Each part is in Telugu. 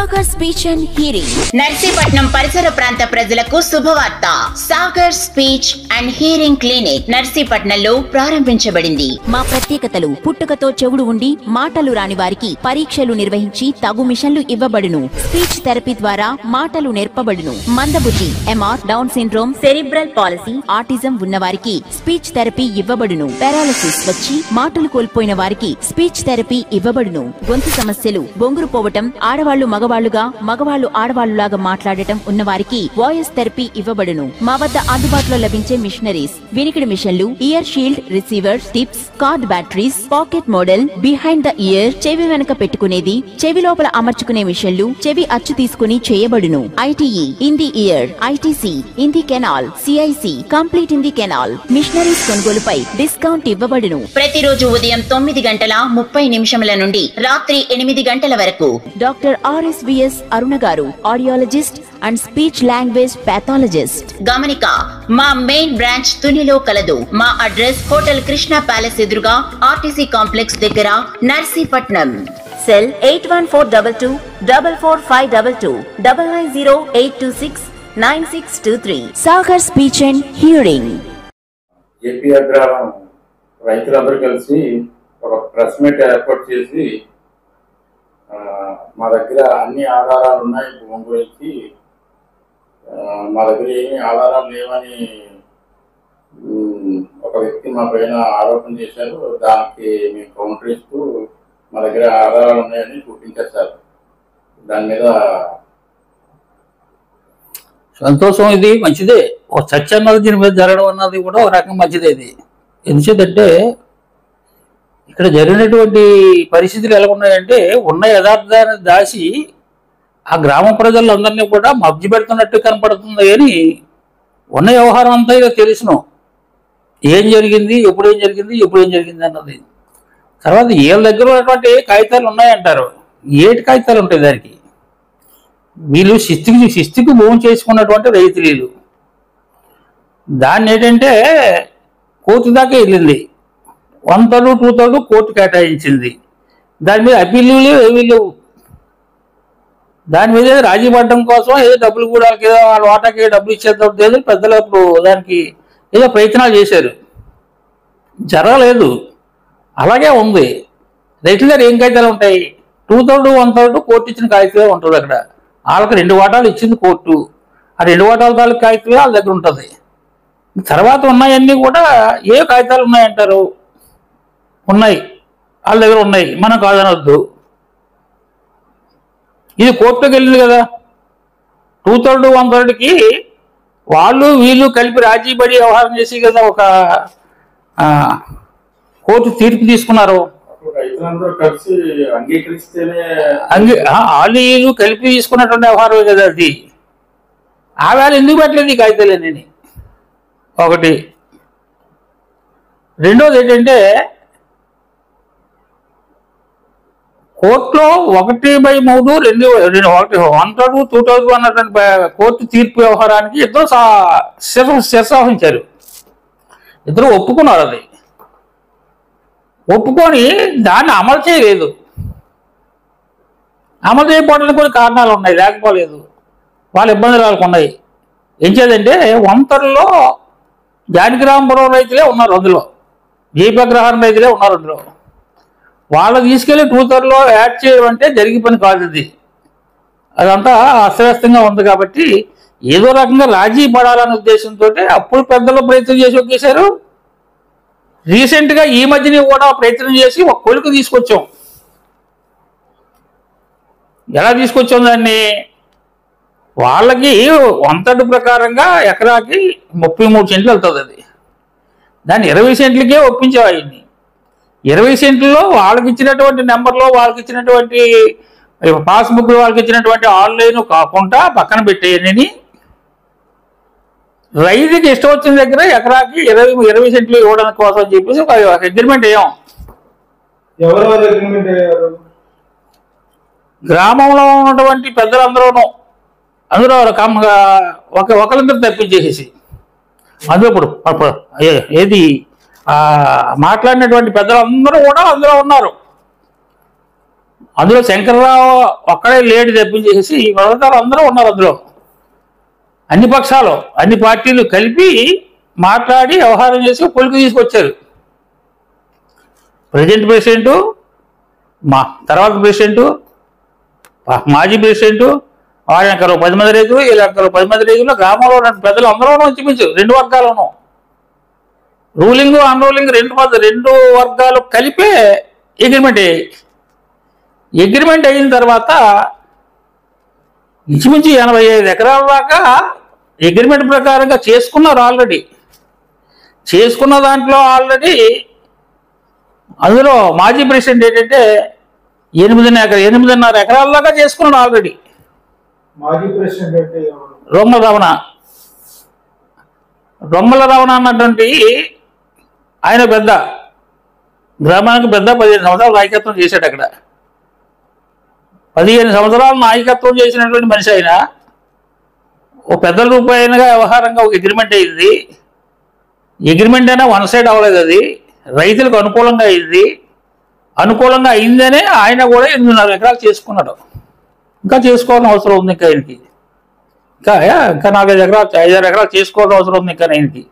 Sagar speech and hearing. Narsipatnam పరిసర ప్రాంత ప్రజలకు శుభవార్త. Sagar speech and hearing clinic నర్సీపట్నంలో ప్రారంభించబడింది. మా ప్రత్యేకతలు: పుట్టుకతో చెవుడు ఉండి మాటలు రాని వారికి పరీక్షలు నిర్వహించి తగు మిషన్లు ఇవ్వబడును. స్పీచ్ థెరపీ ద్వారా మాటలు నేర్పబడును. మందబుద్ధి, MR, down syndrome, cerebral palsy, autism ఉన్నవారికి స్పీచ్ థెరపీ ఇవ్వబడును. పారాలిసిస్ వచ్చి మాటలు కోల్పోయిన వారికి స్పీచ్ థెరపీ ఇవ్వబడును. గొంతు సమస్యలు, బొంగురు పోవటం, ఆడవాళ్లు మగవాళ్లుగా, మగవాళ్లు ఆడవాళ్లులాగా మాట్లాడటం ఉన్నవారికి వాయిస్ థెరపీ ఇవ్వబడును. మా వద్ద అందుబాటులో లభించే మిషనరీస్: వినికిడి మిషన్లు, year shield receiver, tips, card batteries, pocket model, behind the year, చెవి వెనక పెట్టుకునేది, చెవి లోపల అమర్చుకునే మిషన్లు, చెవి అచ్చు తీసుకుని చేయబడును. ITE in the year, ITC in the canal, CIC complete in the canal. Machineries కొనుగోలుపై డిస్కౌంట్ ఇవ్వబడును. ప్రతిరోజు ఉదయం 9:30 నుండి రాత్రి 8 గంటల వరకు doctor RSVS Aruna garu, audiologist and speech language pathologist. గమనిక: మా మెయిన్ బ్రాంచ్ తునిలో కలదు. మా అడ్రస్ హోటల్ కృష్ణ ప్యాలెస్ ఎదురుగా, ఆర్టీసీ కాంప్లెక్స్ దగ్గర, Narsipatnam. Cell 8142 44522 9908269623. Sagar speech and hearing. AP Agraharam రైతులందరూ కలిసి ఒక ప్రెస్ మీట్ ఏర్పాటు చేసి మా దగ్గర అన్ని ఆధారాలు ఉన్నాయి భూమి గురించి, మా దగ్గర ఏమీ ఆధారాలు లేవని ఒక వ్యక్తి మా పైన ఆరోపణ చేశారు. దానికి మేము కౌంటర్ ఇస్తూ మా దగ్గర ఆధారాలు ఉన్నాయని చూపించారు సార్. దాని మీద సంతోషం, ఇది మంచిదే. ఒక చర్చ అన్నది దీని మీద జరగడం అన్నది కూడా ఒక రకం మంచిదే. ఇది ఎందుకంటే ఇక్కడ జరిగినటువంటి పరిస్థితులు ఎలా ఉన్నాయంటే, ఉన్న యథార్థాన్ని దాచి ఆ గ్రామ ప్రజలందరినీ కూడా మభ్య పెడుతున్నట్టు కనపడుతుంది. అని ఉన్న వ్యవహారం అంతా ఇక తెలుసును, ఏం జరిగింది, ఎప్పుడేం జరిగింది అన్నది. తర్వాత వీళ్ళ దగ్గర ఉన్నటువంటి కాగితాలు ఉన్నాయంటారు. ఏటి కాగితాలు ఉంటాయి దానికి? వీళ్ళు శిస్తుకి భూమి చేసుకున్నటువంటి రైతులు. దాన్ని ఏంటంటే కోర్టు దాకా వెళ్ళింది. 1/3, 2/3 కోర్టు కేటాయించింది. దాని మీద అప్పీలు ఏమీ లేవు. దాని మీద రాజీ పడడం కోసం ఏదో డబ్బులు కూడా ఏదో వాళ్ళ వాటాకి డబ్బులు ఇచ్చేద్దాం పెద్దలు అప్పుడు దానికి ఏదో ప్రయత్నాలు చేశారు, జరగలేదు. అలాగే ఉంది. రైతుల దగ్గర ఏం కాగితాలు ఉంటాయి? 2/3, 1/3 కోర్టు ఇచ్చిన కాగితాలే ఉంటుంది. అక్కడ వాళ్ళకి 2 వాటాలు ఇచ్చింది కోర్టు. ఆ 2 వాటాల తాలూకు కాగితాలే వాళ్ళ దగ్గర ఉంటుంది. తర్వాత ఉన్నాయన్నీ కూడా ఏ కాగితాలు ఉన్నాయంటారు? ఉన్నాయి, వాళ్ళ దగ్గర ఉన్నాయి, మనం కాదనొద్దు. ఇది కోర్టులోకి వెళ్ళింది కదా. 2/3, 1/3కి వాళ్ళు వీళ్ళు కలిపి రాజీ పడి వ్యవహారం చేసి కదా ఒక కోర్టు తీర్పు తీసుకున్నారు. రైతులందరూ కలిసి అంగీకరిస్తేనే వాళ్ళు వీళ్ళు కలిపి తీసుకున్నటువంటి వ్యవహారమే కదా అది. ఆ వేళ ఎందుకు పెట్టలేదు ఈ కాగితాలేనని ఒకటి. రెండోది ఏంటంటే, కోర్టులో 1/3, 1/3, 2/3 అన్నటువంటి కోర్టు తీర్పు వ్యవహారానికి ఇద్దరు శిరసాహించారు. ఇద్దరు ఒప్పుకున్నారు. అది ఒప్పుకొని దాన్ని అమలు చేయలేదు. అమలు చేయకపోవడానికి కొన్ని కారణాలు ఉన్నాయి, లేకపోలేదు. వాళ్ళ ఇబ్బందులు వాళ్ళకు ఉన్నాయి. ఏం చేయాలంటే, వంతరులో జానకిరాంపురం రైతులే ఉన్నారు, అందులో ఏపీ అగ్రహారం రైతులే ఉన్నారు. అందులో వాళ్ళు తీసుకెళ్లి 2/3లో యాడ్ చేయడం అంటే జరిగే పని కాదు. అది అదంతా అస్తవ్యస్తంగా ఉంది. కాబట్టి ఏదో రకంగా రాజీ పడాలనే ఉద్దేశంతో అప్పుడు పెద్దలు ప్రయత్నం చేసి ఒకేశారు. రీసెంట్గా ఈ మధ్యనే కూడా ప్రయత్నం చేసి ఒక కొలుకు తీసుకొచ్చాం. ఎలా తీసుకొచ్చాం దాన్ని? వాళ్ళకి 1/3 ప్రకారంగా ఎకరాకి 33 సెంట్లు వెళ్తుంది. అది దాన్ని 20 సెంట్లకే ఒప్పించాం. ఆయన్ని 20 సెంట్లలో వాళ్ళకి ఇచ్చినటువంటి నెంబర్లో, వాళ్ళకి ఇచ్చినటువంటి పాస్బుక్లు, వాళ్ళకి ఇచ్చినటువంటి ఆన్లైన్ కాకుండా పక్కన పెట్టేయని రైతుకి ఇష్టం వచ్చిన దగ్గర ఎకరాకి 20 సెంట్లు ఇవ్వడానికి కోసం అని చెప్పేసి ఒక అగ్రిమెంట్ అయ్యాం. గ్రామంలో ఉన్నటువంటి పెద్దలందరూనూ, అందులో ఒకరిద్దరు తప్పించేసేసి, అందులో ఇప్పుడు ఏది మాట్లాడినటువంటి పెద్దలందరూ కూడా అందులో ఉన్నారు. అందులో శంకర్రావు ఒక్కడే లేడు తప్పించేసి మిగతారు అందరూ ఉన్నారు అందులో. అన్ని పక్షాలు అన్ని పార్టీలు కలిపి మాట్లాడి వ్యవహారం చేసి పొలికి తీసుకొచ్చారు. ప్రజెంట్ ప్రెసిడెంటు, తర్వాత ప్రెసిడెంటు, మాజీ ప్రెసిడెంటు, వారి అంకలో 10 మంది రైతులు, వీళ్ళ అంకలో 10 మంది రైతులు, గ్రామంలో ఉన్న పెద్దలు అందరూ చూపించు 2 వర్గాలను, రూలింగ్ అన్రూలింగ్ 2 వర్గాలు కలిపే అగ్రిమెంట్ అయ్యాయి. అగ్రిమెంట్ అయిన తర్వాత ఇంచుమించు 85 ఎకరాల దాకా అగ్రిమెంట్ ప్రకారంగా చేసుకున్నారు. ఆల్రెడీ చేసుకున్న దాంట్లో అందులో మాజీ ప్రెసిడెంట్ ఏంటంటే 8.5 ఎకరాల దాకా చేసుకున్నాడు ఆల్రెడీ. మాజీ ప్రెసిడెంట్ అంటే రొమ్మల రమణ అన్నటువంటి ఆయన పెద్ద గ్రామానికి పెద్ద 15 సంవత్సరాలు నాయకత్వం చేశాడు. అక్కడ 15 సంవత్సరాలు నాయకత్వం చేసినటువంటి మనిషి ఆయన. ఓ పెద్దల రూపాయలుగా వ్యవహారంగా ఒక అగ్రిమెంట్ అయింది. అగ్రిమెంట్ అయినా వన్ సైడ్ అవ్వలేదు, అది రైతులకు అనుకూలంగా అయింది. అనుకూలంగా అయిందనే ఆయన కూడా 8.5 ఎకరాలు చేసుకున్నాడు. ఇంకా చేసుకోవాల్సిన అవసరం ఉంది. ఇంకా ఆయనకి ఇంకా 4-5 ఎకరాలు 5-6 ఎకరాలు చేసుకోవాల్సిన అవసరం ఉంది ఇంకా ఆయనకి.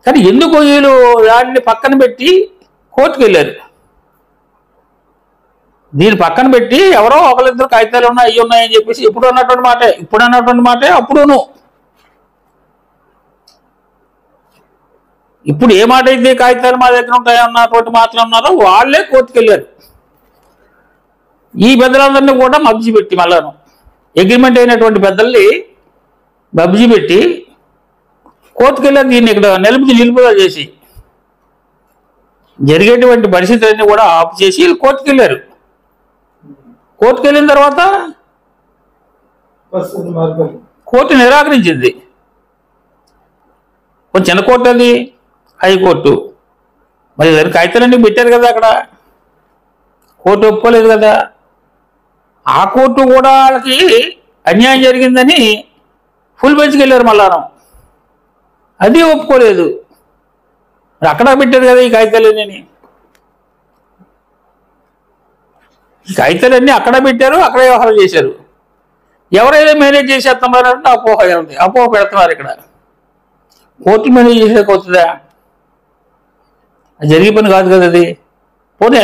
కానీ ఎందుకు వీళ్ళు దాన్ని పక్కన పెట్టి కోర్టుకు వెళ్ళారు? దీన్ని పక్కన పెట్టి ఎవరో ఒకరిద్దరు కాగితాలు ఉన్నాయి, అవి ఉన్నాయని చెప్పేసి ఇప్పుడు అన్నటువంటి మాటే అప్పుడును. ఇప్పుడు ఏ మాట అయితే కాగితాలు మా దగ్గర ఉంటాయన్నటువంటి మాటలు ఉన్నారో వాళ్ళే కోర్టుకు వెళ్ళారు. ఈ పెద్దలందరినీ కూడా మబ్జీ పెట్టి మళ్ళాను అగ్రిమెంట్ అయినటువంటి పెద్దల్ని మబ్జీ పెట్టి కోర్టుకు వెళ్ళారు. దీన్ని ఇక్కడ నిలుపుదల చేసి జరిగేటువంటి పరిస్థితులన్నీ కూడా ఆపు చేసి వీళ్ళు కోర్టుకు వెళ్ళారు. కోర్టుకు వెళ్ళిన తర్వాత కోర్టు నిరాకరించింది. కొంచెం చిన్న కోర్టు అది, హైకోర్టు. మరి దాని కాగితాలన్నీ పెట్టారు కదా అక్కడ, కోర్టు ఒప్పుకోలేదు కదా. ఆ కోర్టు కూడా వాళ్ళకి అన్యాయం జరిగిందని ఫుల్ బెంచ్కి వెళ్ళారు మళ్ళాను, అది ఒప్పుకోలేదు. మరి అక్కడ పెట్టారు కదా ఈ కాగితాలన్నీ. ఈ కాగితాలన్నీ అక్కడ పెట్టారు, అక్కడే వ్యవహారం చేశారు. ఎవరైతే మేనేజ్ చేసేస్తున్నారంటే అపోహ పెడుతున్నారు. ఇక్కడ కోర్టు మేనేజ్ చేసేది అవుతుందా? అది జరిగే పని కాదు కదా అది. పోనీ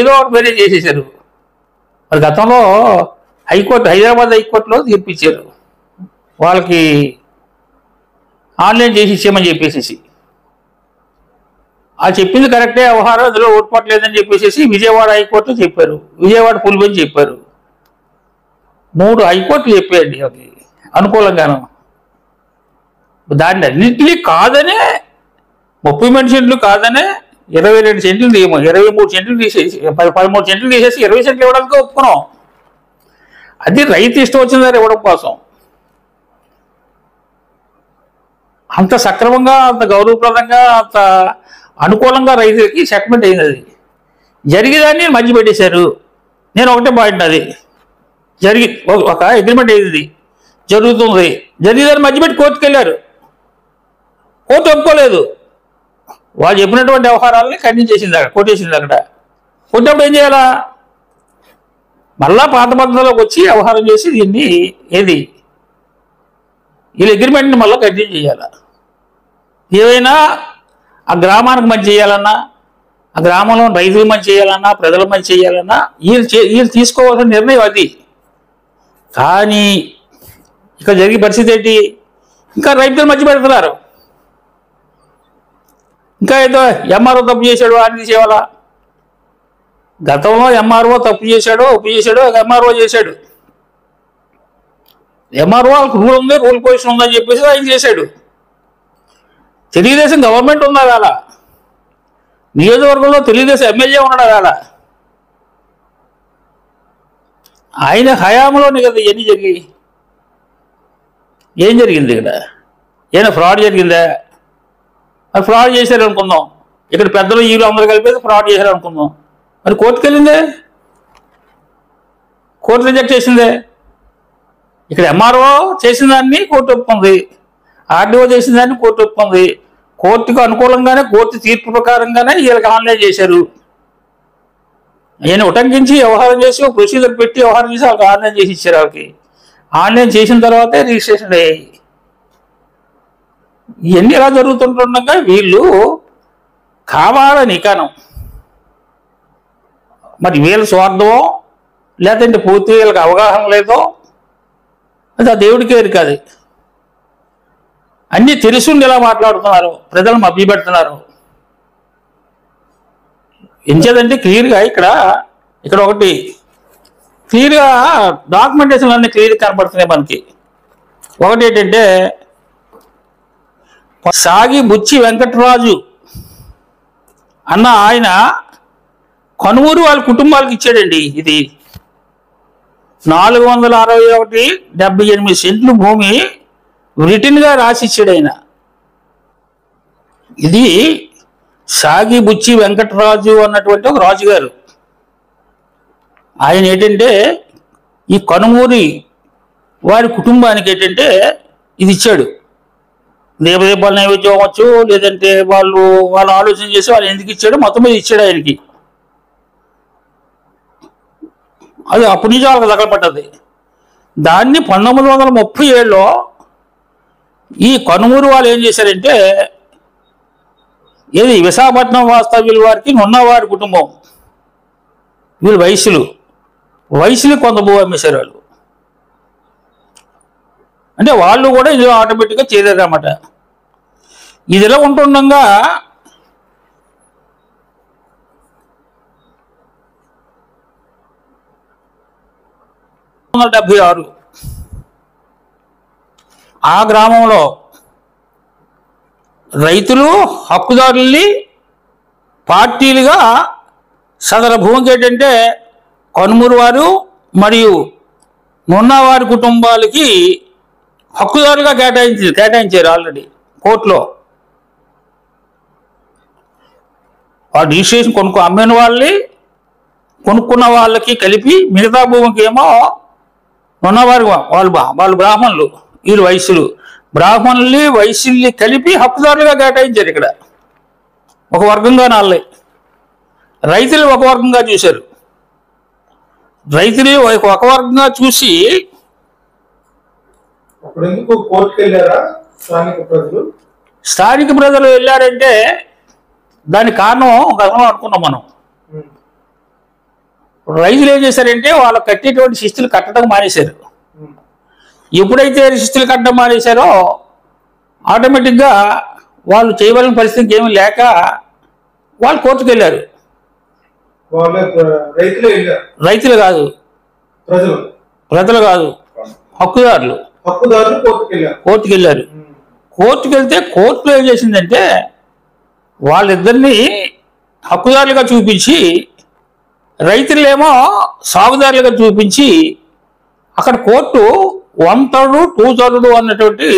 ఏదో ఒకటి మేనేజ్ చేసేసారు. మరి గతంలో హైదరాబాద్ హైకోర్టులో తీర్పిచ్చారు, వాళ్ళకి ఆన్లైన్ చేసి ఇచ్చేయమని చెప్పేసి. ఆ చెప్పింది కరెక్టే, వ్యవహారం అందులో ఓట్పట్లేదని చెప్పేసి విజయవాడ హైకోర్టు చెప్పారు, విజయవాడ ఫుల్ బెంచ్ చెప్పారు. 3 హైకోర్టులు చెప్పాయండి అది అనుకూలంగాను. దాన్ని అన్నింటినీ కాదనే 30 సెంట్లు కాదనే 22 సెంట్లు 23 సెంట్లు తీసేసి 13 సెంట్లు తీసేసి 20 సెంట్లు ఇవ్వడానికి ఒప్పుకున్నాం. అది రైతు ఇష్టం వచ్చిన దాన్ని ఇవ్వడం కోసం. అంత సక్రమంగా, అంత గౌరవప్రదంగా, అంత అనుకూలంగా రైతులకి సెటిల్మెంట్ అయింది. అది జరిగేదాన్ని మధ్య పెట్టేశారు. నేను ఒకటే పాయింట్, అది ఒక అగ్రిమెంట్ అయింది, జరుగుతుంది, జరిగేదాన్ని మధ్య పెట్టి కోర్టుకు వెళ్ళారు. కోర్టు ఒప్పుకోలేదు. వాళ్ళు చెప్పినటువంటి వ్యవహారాలని ఖండించేసింది అక్కడ, కొట్టేసింది అక్కడ. కొట్టినప్పుడు ఏం చేయాలా? మళ్ళా పాత పద్ధతిలోకి వచ్చి వ్యవహారం చేసి దీన్ని వీళ్ళ అగ్రిమెంట్ని మళ్ళీ కంటిన్యూ చేయాలా. ఏవైనా ఆ గ్రామానికి మంచి చేయాలన్నా, ఆ గ్రామంలో రైతులు మంచి చేయాలన్నా, ప్రజలు మంచి చేయాలన్నా వీళ్ళు తీసుకోవాల్సిన నిర్ణయం అది. కానీ ఇక్కడ జరిగే పరిస్థితి ఏంటి? ఇంకా రైతులు మధ్య పెడుతున్నారు. ఇంకా ఏదో ఎంఆర్ఓ తప్పు చేశాడు అని తీసేవాళ్ళ. గతంలో ఎంఆర్ఓ తప్పు చేశాడో ఒప్పు చేశాడో ఎంఆర్ఓ చేశాడు. ఎంఆర్ఓ వాళ్ళకి రూల్ ఉంది, రూల్ పొజిషన్ ఉందని చెప్పేసి ఆయన చేశాడు. తెలుగుదేశం గవర్నమెంట్ ఉందా వేళ, నియోజకవర్గంలో తెలుగుదేశం ఎమ్మెల్యే ఉన్నాడా వేళ, ఆయన హయాంలోనే కదా ఇవన్నీ జరిగాయి. ఏం జరిగింది ఇక్కడ? ఏమైనా ఫ్రాడ్ జరిగిందా? మరి ఫ్రాడ్ చేశారు అనుకుందాం. ఇక్కడ పెద్దలు వీళ్ళు అందరూ కలిపేది ఫ్రాడ్ చేశారు అనుకుందాం. మరి కోర్టుకు వెళ్ళిందే, కోర్టు రిజెక్ట్ చేసిందే. ఇక్కడ ఎంఆర్ఓ చేసిన దాన్ని కోర్టు ఒప్పుకుంది, ఆర్డీఓ చేసిన దాన్ని కోర్టు ఒప్పుకుంది. కోర్టుకు అనుకూలంగానే, కోర్టు తీర్పు ప్రకారంగానే వీళ్ళకి ఆన్లైన్ చేశారు. ఆయన ఉటంకించి వ్యవహారం చేసి ఒక ప్రొసీజర్ పెట్టి వ్యవహారం చేసి వాళ్ళకి ఆన్లైన్ చేసి ఇచ్చారు. వాళ్ళకి ఆన్లైన్ చేసిన తర్వాతే రిజిస్ట్రేషన్ అయ్యాయి. ఇవన్నీ ఎలా జరుగుతుండగా వీళ్ళు కావాలని కానం మరి వీళ్ళ స్వార్థమో లేదంటే పూర్తి వీళ్ళకి అవగాహన లేదో అది ఆ దేవుడికే కాదు. అన్నీ తెలుసుండి ఎలా మాట్లాడుతున్నారు, ప్రజలు మభ్యపెడుతున్నారు. ఎంచేదంటే క్లియర్గా ఇక్కడ ఒకటి క్లియర్గా డాక్యుమెంటేషన్ అన్నీ క్లియర్గా కనపడుతున్నాయి మనకి. ఒకటి ఏంటంటే సాగి బుచ్చి వెంకటరాజు అన్న ఆయన కనుమూరు వాళ్ళ కుటుంబాలకు ఇచ్చాడండి. ఇది 461.78 సెంట్లు భూమి రిటర్న్గా రాసి ఇచ్చాడు ఆయన. ఇది సాగి బుచ్చి వెంకటరాజు అన్నటువంటి ఒక రాజుగారు. ఆయన ఏంటంటే ఈ కనుమూరి వారి కుటుంబానికి ఏంటంటే ఇది ఇచ్చాడు. దేవదేపాల నైవేద్యం అవ్వచ్చు, లేదంటే వాళ్ళు ఆలోచన చేసి వాళ్ళు ఎందుకు ఇచ్చాడు మొత్తం మీద ఇచ్చాడు ఆయనకి. అది అప్పటి నుంచి వాళ్ళకి తగలపడ్డది. దాన్ని 1937లో ఈ కనుమూరు వాళ్ళు ఏం చేశారంటే ఏది విశాఖపట్నం వాస్తవ్యుల వారికి ఉన్నవారి కుటుంబం వీళ్ళు వయసులు కొంత భూ అమ్మేశారు వాళ్ళు. అంటే వాళ్ళు కూడా ఇది ఆటోమేటిక్గా చేరారన్నమాట. ఇదిలా ఉంటుండగా 1976 ఆ గ్రామంలో రైతులు హక్కుదారుల్ని పార్టీలుగా సదర భూమికి ఏంటంటే కనుమూరు వారు మరియు నున్నవారి కుటుంబాలకి హక్కుదారుగా కేటాయించారు ఆల్రెడీ కోర్టులో. ఆ రిజిస్ట్రేషన్ అమ్మిన వాళ్ళని కొనుక్కున్న వాళ్ళకి కలిపి మిగతా భూమికి ఏమో ఉన్నవారు వాళ్ళు బ్రాహ్మణులు, వీళ్ళు బ్రాహ్మణుల్ని వైశ్యుల్ని కలిపి హక్కుదారులుగా కేటాయించారు. ఇక్కడ ఒక వర్గంగా నాళ్ళే రైతులు ఒక వర్గంగా చూశారు. రైతులు ఒక వర్గంగా చూసి స్థానిక ప్రజలు వెళ్ళారంటే దానికి కారణం గతంలో అనుకున్నాం మనం. రైతులు ఏం చేశారంటే వాళ్ళు కట్టేటువంటి శిస్తులు కట్టడం మానేశారు. ఎప్పుడైతే శిస్తులు కట్టడం మానేశారో ఆటోమేటిక్గా వాళ్ళు చేయవలసిన పరిస్థితికి ఏమీ లేక వాళ్ళు కోర్టుకు వెళ్ళారు. రైతులు కాదు, ప్రజలు కాదు, హక్కుదారులు కోర్టుకు వెళ్ళారు. కోర్టుకు వెళ్తే కోర్టులో ఏం చేసిందంటే వాళ్ళిద్దరినీ హక్కుదారులుగా చూపించి రైతులేమో సాగుదారులుగా చూపించి అక్కడ కోర్టు 1/3 2/3 అన్నటువంటి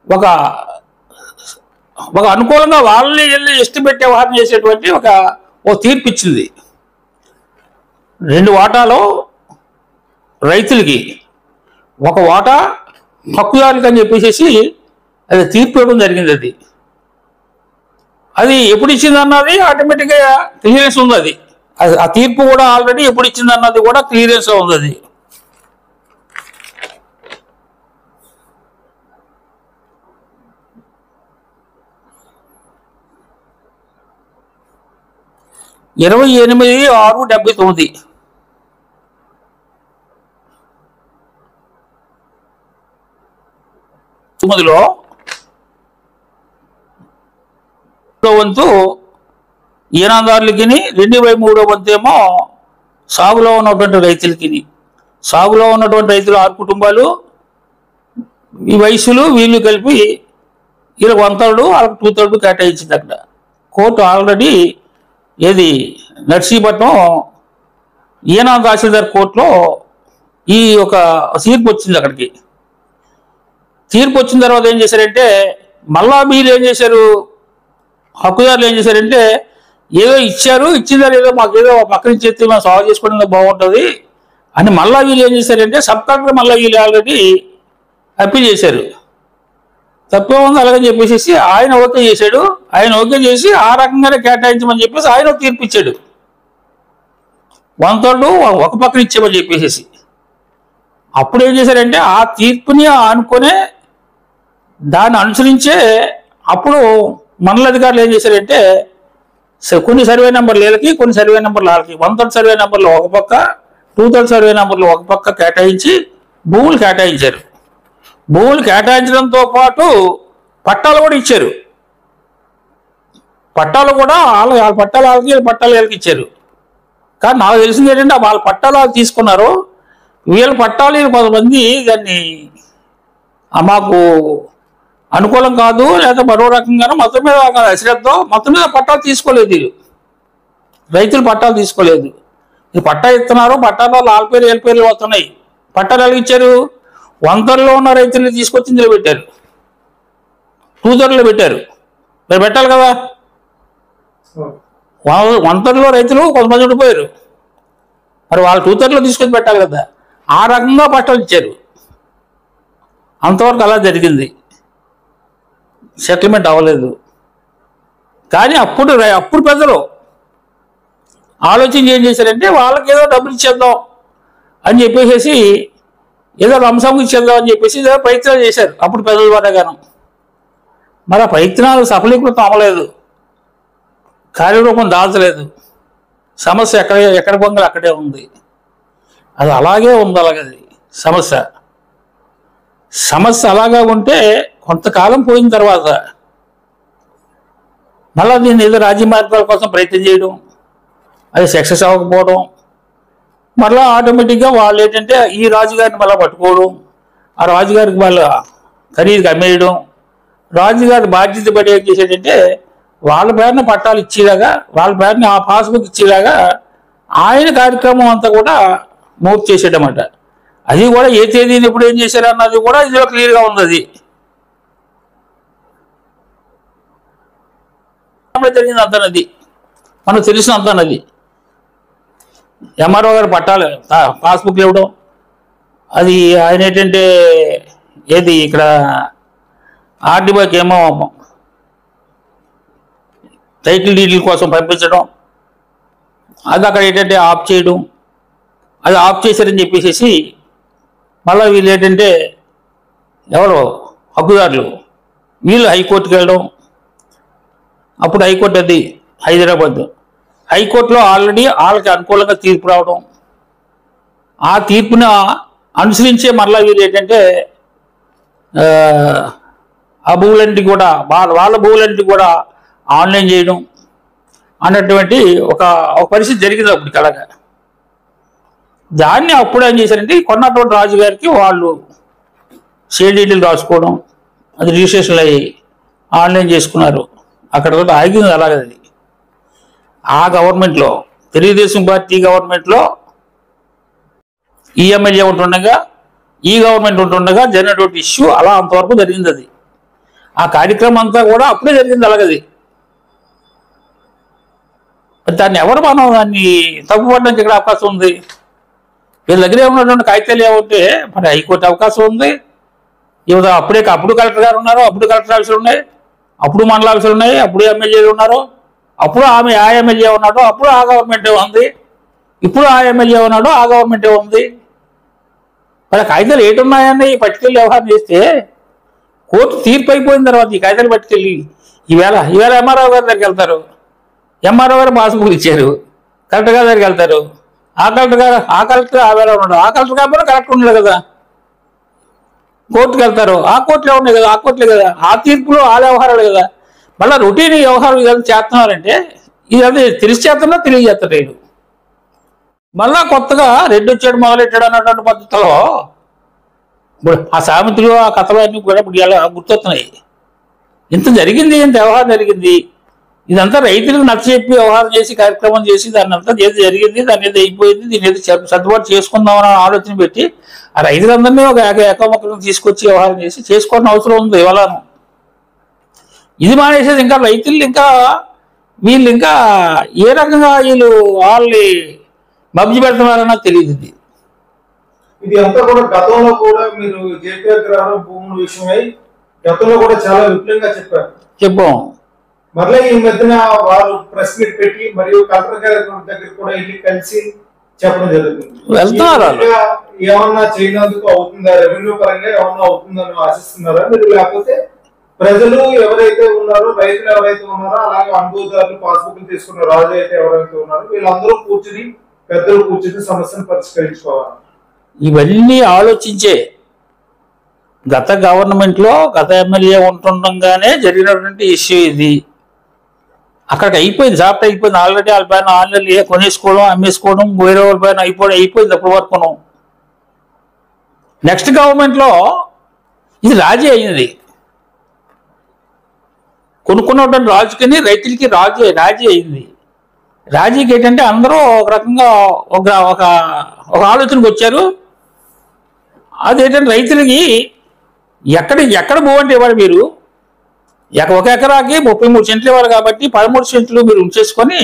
ఒక అనుకూలంగా వాళ్ళని వెళ్ళి ఇష్టపెట్టి వ్యవహారం చేసేటువంటి ఒక తీర్పు ఇచ్చింది. 2 వాటాలు రైతులకి, 1 వాటా హక్కుదారులకి అని చెప్పేసి అది తీర్పు ఇవ్వడం జరిగింది. అది ఎప్పుడు ఇచ్చింది అన్నది ఆటోమేటిక్గా క్లియరెన్స్ ఉంది. అది ఆ తీర్పు కూడా ఆల్రెడీ ఎప్పుడు ఇచ్చింది అన్నది కూడా క్లియరెన్స్ ఉంది. అది ఇరవై 28/6/79లో వంతు ఈనాదారులకి, 2/3 వంతు ఏమో సాగులో ఉన్నటువంటి రైతులకి. సాగులో ఉన్నటువంటి రైతులు 6 కుటుంబాలు, ఈ వయసులు వీళ్ళు కలిపి వీళ్ళకి 1/3 వాళ్ళకి 2/3 కేటాయించింది. అక్కడ కోర్టు ఆల్రెడీ ఏది నర్సీపట్నం ఈనా తహసీల్దార్ కోర్టులో ఈ ఒక తీర్పు వచ్చింది. అక్కడికి తీర్పు వచ్చిన తర్వాత ఏం చేశారంటే మళ్ళా వీళ్ళు ఏం చేశారు, హక్కుదారులు ఏం చేశారంటే ఏదో ఇచ్చారు, ఇచ్చిందా లేదో మాకు ఏదో పక్కన చేస్తే మనం సాల్వ్ చేసుకోవడం బాగుంటుంది అని మళ్ళీ వీళ్ళు ఏం చేశారంటే సబ్ కలెక్టర్ మళ్ళీ వీళ్ళు ఆల్రెడీ అప్పీల్ చేశారు. తప్పే ఉంది అలాగని చెప్పేసి ఆయన ఓకే చేశాడు. ఆయన ఓకే చేసి ఆ రకంగానే కేటాయించమని చెప్పేసి ఆయన తీర్పు ఇచ్చాడు. 1/3 ఒక పక్కన ఇచ్చేమని చెప్పేసి అప్పుడు ఏం చేశారంటే ఆ తీర్పుని అనుకునే దాన్ని అనుసరించే అప్పుడు మండల అధికారులు ఏం చేశారంటే కొన్ని సర్వే నెంబర్లు వీళ్ళకి కొన్ని సర్వే నెంబర్లు వాళ్ళకి 1/3 సర్వే నెంబర్లు ఒక పక్క 2/3 సర్వే నెంబర్లు ఒక పక్క కేటాయించి భూములు కేటాయించారు. భూములు కేటాయించడంతో పాటు పట్టాలు కూడా ఇచ్చారు. పట్టాలు కూడా వాళ్ళ పట్టాలు వాళ్ళకి వీళ్ళ పట్టాలు వీళ్ళకి ఇచ్చారు. కానీ నాకు తెలిసింది ఏంటంటే వాళ్ళ పట్టాలు వాళ్ళు తీసుకున్నారు, వీళ్ళ పట్టాలు వీళ్ళు కొంతమంది దాన్ని మాకు అనుకూలం కాదు లేదా మరో రకంగానూ మొత్తం మీద అశ్రద్ధ మొత్తం మీద పట్టాలు తీసుకోలేదు. వీళ్ళు రైతులు పట్టాలు తీసుకోలేదు. ఇది పట్టా ఇస్తున్నారు, పట్టాలో వాళ్ళ పేరు వీళ్ళ పేర్లు వస్తున్నాయి. పట్టాలు ఎలా ఇచ్చారు? 1/3లో ఉన్న రైతుల్ని తీసుకొచ్చి ఇందులో పెట్టారు, 2/3లో పెట్టారు. మీరు పెట్టాలి కదా, 1/3లో రైతులు కొంతమంది ఉండిపోయారు, మరి వాళ్ళు 2/3లో తీసుకొచ్చి పెట్టాలి కదా. ఆ రకంగా పట్టాలు ఇచ్చారు. అంతవరకు అలా జరిగింది, సెటిల్మెంట్ అవ్వలేదు. కానీ అప్పుడు పెద్దలు ఆలోచన ఏం చేశారంటే వాళ్ళకి ఏదో డబ్బులు ఇచ్చేద్దాం అని చెప్పేసి ఏదో లంసం ఇచ్చేద్దాం అని చెప్పేసి ఏదో ప్రయత్నాలు చేశారు అప్పుడు పెద్దల ద్వారా గాను. మరి ఆ ప్రయత్నాలు సఫలీకృతం అవ్వలేదు, కార్యరూపం దాల్చలేదు. సమస్య ఎక్కడ పొంగలు అక్కడే ఉంది. అది అలాగే ఉంది. అలాగది సమస్య అలాగా ఉంటే కొంతకాలం పోయిన తర్వాత మళ్ళీ దీన్ని ఏదో రాజ్య మార్గాల కోసం ప్రయత్నం చేయడం, అది సక్సెస్ అవ్వకపోవడం, మళ్ళీ ఆటోమేటిక్గా వాళ్ళు ఏంటంటే ఈ రాజుగారిని మళ్ళీ పట్టుకోవడం, ఆ రాజుగారికి మళ్ళీ ఖరీదుకి అమ్మేయడం. రాజుగారి బాధ్యత పడి ఏం చేసేటంటే వాళ్ళ పేరున పట్టాలు ఇచ్చేలాగా, వాళ్ళ పేరున ఆ పాస్బుక్ ఇచ్చేలాగా ఆయన కార్యక్రమం అంతా కూడా మూవ్ చేసేటమాట. అది కూడా ఏ తేదీని ఎప్పుడు ఏం చేశారు అన్నది కూడా ఇందులో క్లియర్గా ఉంది. అది జరిగింది అంతనది మనకు తెలిసిన అంతనది. ఎంఆర్ఓ గారు పట్టాలి పాస్బుక్ ఇవ్వడం, అది ఆయన ఏంటంటే ఏది ఇక్కడ ఆర్డీఓకి ఏమో టైటిల్ డీటెయిల్ కోసం పంపించడం, అది అక్కడ ఏంటంటే ఆఫ్ చేయడం, అది ఆఫ్ చేశారని చెప్పేసి మళ్ళీ వీళ్ళు ఏంటంటే ఎవరు హక్కుదారులు వీళ్ళు హైకోర్టుకి వెళ్ళడం. అప్పుడు హైకోర్టు అది హైదరాబాద్ హైకోర్టులో ఆల్రెడీ వాళ్ళకి అనుకూలంగా తీర్పు రావడం, ఆ తీర్పుని అనుసరించే మళ్ళీ వీళ్ళు ఏంటంటే ఆ భూములన్నింటి కూడా వాళ్ళ భూములన్నింటి కూడా ఆన్లైన్ చేయడం అన్నటువంటి ఒక పరిస్థితి జరిగింది అప్పటికి. అలాగా దాన్ని అప్పుడు ఏం చేశారంటే కొన్నటువంటి రాజుగారికి వాళ్ళు షేర్ డీటెయిల్ రాసుకోవడం, అది రిజిస్ట్రేషన్లు అయ్యి ఆన్లైన్ చేసుకున్నారు. అక్కడ కూడా ఆగింది అలాగది. ఆ గవర్నమెంట్లో తెలుగుదేశం పార్టీ గవర్నమెంట్లో ఈ ఎమ్మెల్యే ఉంటుండగా ఈ గవర్నమెంట్ ఉంటుండగా జరిగినటువంటి ఇష్యూ అలా అంతవరకు జరిగింది. అది ఆ కార్యక్రమం అంతా కూడా అప్పుడే జరిగింది అలాగది. దాన్ని ఎవరు మనం దాన్ని తప్పుపడడానికి ఇక్కడ అవకాశం ఉంది? వీళ్ళ దగ్గరే ఉన్నటువంటి కాగితాలు ఏమంటే మరి హైకోర్టు అవకాశం ఉంది. అప్పుడు కలెక్టర్ గారు ఉన్నారు, అప్పుడు కలెక్టర్ ఆఫీసులు ఉన్నాయి, అప్పుడు మండల ఆఫీసులు ఉన్నాయి, అప్పుడు ఎమ్మెల్యేలు ఉన్నారు, అప్పుడు ఆ ఎమ్మెల్యే ఉన్నాడు, అప్పుడు ఆ గవర్నమెంటే ఉంది, ఇప్పుడు ఆ ఎమ్మెల్యే ఉన్నాడు, ఆ గవర్నమెంటే ఉంది. మరి కాగితాలు ఏటున్నాయని పట్టుకెళ్ళి వ్యవహారం చేస్తే కోర్టు తీర్పు అయిపోయిన తర్వాత ఈ కాగితాలు పట్టుకెళ్ళి ఈవేళ ఎంఆర్ఓ గారి దగ్గరికి వెళ్తారు, ఎంఆర్ఓ గారు పాస్బుక్ ఇచ్చారు, కలెక్టర్ గారి దగ్గరికి వెళ్తారు, ఆ కలెక్టర్ ఆ వేళ ఉన్నాడు, ఆ కలెక్టర్ కాకపోతే కలెక్టర్ ఉన్నాడు కదా, కోర్టుకు వెళ్తారు, ఆ కోర్టులో ఉన్నాయి కదా, ఆ కోర్టులే కదా, ఆ తీర్పులో ఆ వ్యవహారాలు కదా. మళ్ళీ రొటీన్ వ్యవహారం ఇదంతా చేస్తున్నారంటే ఇదంతా తెలిసి చేస్తున్నా తెలియజేస్తారు. రేడు మళ్ళా కొత్తగా రెడ్డి వచ్చాడు మొదలెట్టాడు అన్నటువంటి పద్ధతిలో ఇప్పుడు ఆ సామెతలు ఆ కథలు అన్నీ కూడా ఇప్పుడు ఇలా గుర్తొస్తున్నాయి. ఇంత జరిగింది, ఇంత వ్యవహారం జరిగింది, ఇదంతా రైతులకు నచ్చచెప్పి వ్యవహారం చేసి కార్యక్రమం చేసి దాన్ని అంతా ఏది జరిగింది, దాన్ని ఏది అయిపోయింది, దీన్ని ఏది సర్దుబాటు చేసుకుందామని ఆలోచన పెట్టి ఆ రైతులందరినీ ఒక ఏకమొక్కలను తీసుకొచ్చి వ్యవహారం చేసి చేసుకోవాల్సిన అవసరం ఉంది. ఇవాళను ఇది మానేసేది ఇంకా రైతులు ఇంకా వీళ్ళు ఇంకా ఏ రకంగా వీళ్ళు వాళ్ళని మభ్య పెడుతున్నారన్నా తెలియదు. ఇది అంతా కూడా గతంలో కూడా మీరు జేపీఆర్ గ్రామం భూముల విషయమై గతంలో కూడా చాలా విపులంగా చెప్పాం. మరలా ఈ మధ్యన వాళ్ళు ప్రెస్ మీట్ పెట్టి మరియు కలెక్టర్ గారి దగ్గర కూడా వెళ్ళి కలిసి చెప్పడం జరుగుతుంది. వెళ్తున్నారు. ఏమన్నా చేయనందుకు అవుతుందా, రెవెన్యూ పరంగా ఏమన్నా అవుతుందని ఆశిస్తున్నారా మీరు? లేకపోతే ప్రజలు ఎవరైతే ఉన్నారో, రైతులు ఎవరైతే ఉన్నారో, అలాగే అనుభవదారులు పాస్బుక్లు తీసుకున్న రాజు అయితే ఎవరైతే ఉన్నారో వీళ్ళందరూ కూర్చుని, పెద్దలు కూర్చుని సమస్యను పరిష్కరించుకోవాలి. ఇవన్నీ ఆలోచించే గత గవర్నమెంట్ లో గత ఎమ్మెల్యే ఉంటుండగానే జరిగినటువంటి ఇష్యూ ఇది. అక్కడికి అయిపోయింది, జాబ్ట్ అయిపోయింది ఆల్రెడీ. వాళ్ళ పైన ఆన్లైన్ కొనేసుకోవడం, అమ్మేసుకోవడం, వేరే వాళ్ళ పైన అయిపోయింది అప్పటి వరకు. నెక్స్ట్ గవర్నమెంట్ లో ఇది రాజీ అయింది. కొనుక్కున్నటువంటి రాజుకి రైతులకి రాజీ అయింది. రాజీకి ఏంటంటే అందరూ ఒక రకంగా ఒక ఆలోచనకు వచ్చారు. అదేంటంటే రైతులకి ఎక్కడ భూ అంటే ఇవ్వాలి మీరు, ఒక ఎకరాకి 33 సెంట్లు ఇవ్వాలి కాబట్టి 13 సెంట్లు మీరు ఉంచేసుకొని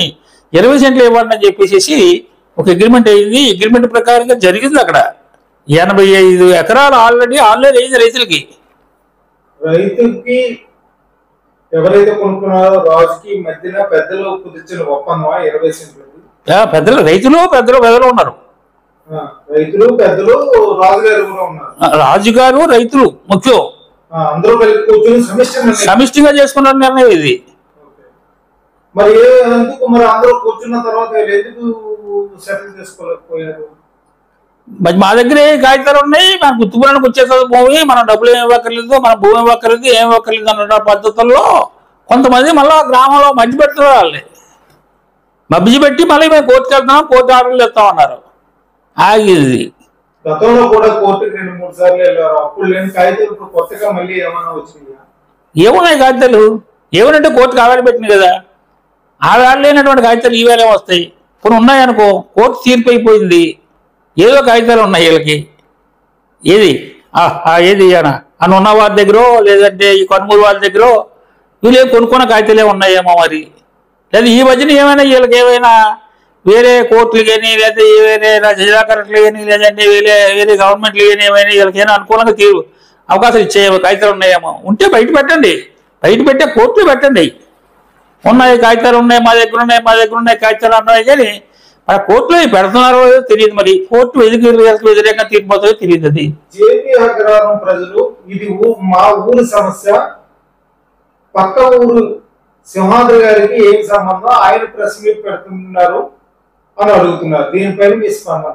20 సెంట్లు ఇవ్వాలని చెప్పేసి ఒక అగ్రిమెంట్ అయింది. అగ్రిమెంట్ ప్రకారంగా జరిగింది. అక్కడ 85 ఎకరాలు ఆల్రెడీ ఆన్లైన్ అయింది రైతులకి. ఎవరైతే కొనుక్కున్నారో రాజుకి మధ్యన పెద్దలు కుదిర్చిన ఒప్పందమా 20 సెంట్లు? పెద్దలు పెద్దలు ఉన్నారు. రైతులు పెద్దలు రాజుగారు కూడా ఉన్నారు. రాజుగారు రైతులు ముఖ్యం అందరూ కలిసి కూర్చొని సమిష్టిగా చేసుకున్న నిర్ణయం ఇది. మరి ఎందుకు మరి అందరూ కూర్చున్న తర్వాత ఎందుకు సెటిల్ చేసుకోలేకపోయారు? మరి మా దగ్గరే కాగితాలు ఉన్నాయి, మన గుర్తుపురానికి వచ్చేస్తుంది భూమి, మనం డబ్బులు ఏమి ఇవ్వక్కర్లేదు, మన భూమి ఇవ్వక్కర్లేదు, ఏమి ఇవ్వక్కర్లేదు అన్న పద్ధతుల్లో కొంతమంది మళ్ళీ గ్రామంలో మధ్య పెడుతున్నారు. వాళ్ళని మభ్య పెట్టి మళ్ళీ మేము కోర్టుకు వెళ్తున్నాం, కోర్టు ఆర్డర్లు ఇస్తామన్నారు. ఆగింది. గతంలో కూడా కోర్టుకి 2-3 సార్లు వెళ్ళారు. అప్పుడు లేని కాగితాలు ఇప్పుడు కొత్తగా మళ్ళీ ఏమైనా వచ్చినాయా? ఏమున్నాయి కాగితాలు? ఏమనంటే కోర్టుకు ఆవేళ పెట్టింది కదా, ఆవేళ లేనటువంటి కాగితాలు ఈవేళ వస్తాయి. కొన్ని ఉన్నాయనుకో, కోర్టు తీర్పు అయిపోయింది, ఏదో కాగితాలు ఉన్నాయి వీళ్ళకి. ఏది అని ఉన్న వారి దగ్గర, లేదంటే ఈ కొనుగోలు వాళ్ళ దగ్గర వీళ్ళు కొనుక్కున్న కాగితాలే ఉన్నాయేమో మరి. లేదా ఈ మధ్యన ఏమైనా వీళ్ళకి ఏమైనా వేరే కోర్టులు కానీ, లేదా వేరే జిల్లాకరెక్ట్లు కానీ, లేదంటే వేరే గవర్నమెంట్లు కానీ ఏమైనా వీళ్ళకైనా అనుకూలంగా అవకాశాలు ఇచ్చే కాగితాలు ఉన్నాయేమో. ఉంటే బయట పెట్టండి, బయట పెట్టే కోర్టులు పెట్టండి. ఉన్నాయి కాగితాలు ఉన్నాయి, మా దగ్గర ఉన్నాయి కాగితాలు ఉన్నాయి, కానీ మన కోర్టులో పెడుతున్నారో తెలియదు. మరి కోర్టు వ్యతిరేకంగా తీర్పుపోతుందో తెలియదు. అది జేపీ అగ్రహారం ప్రజలు ఇది మా ఊరు సమస్య, పక్క ఊరు సింహాద్రి గారికి ఏం సంబంధం, ఆయన ప్రెస్ మీట్ పెడుతున్నారు అని అడుగుతున్నారు. దీనిపైన మీ స్పందన?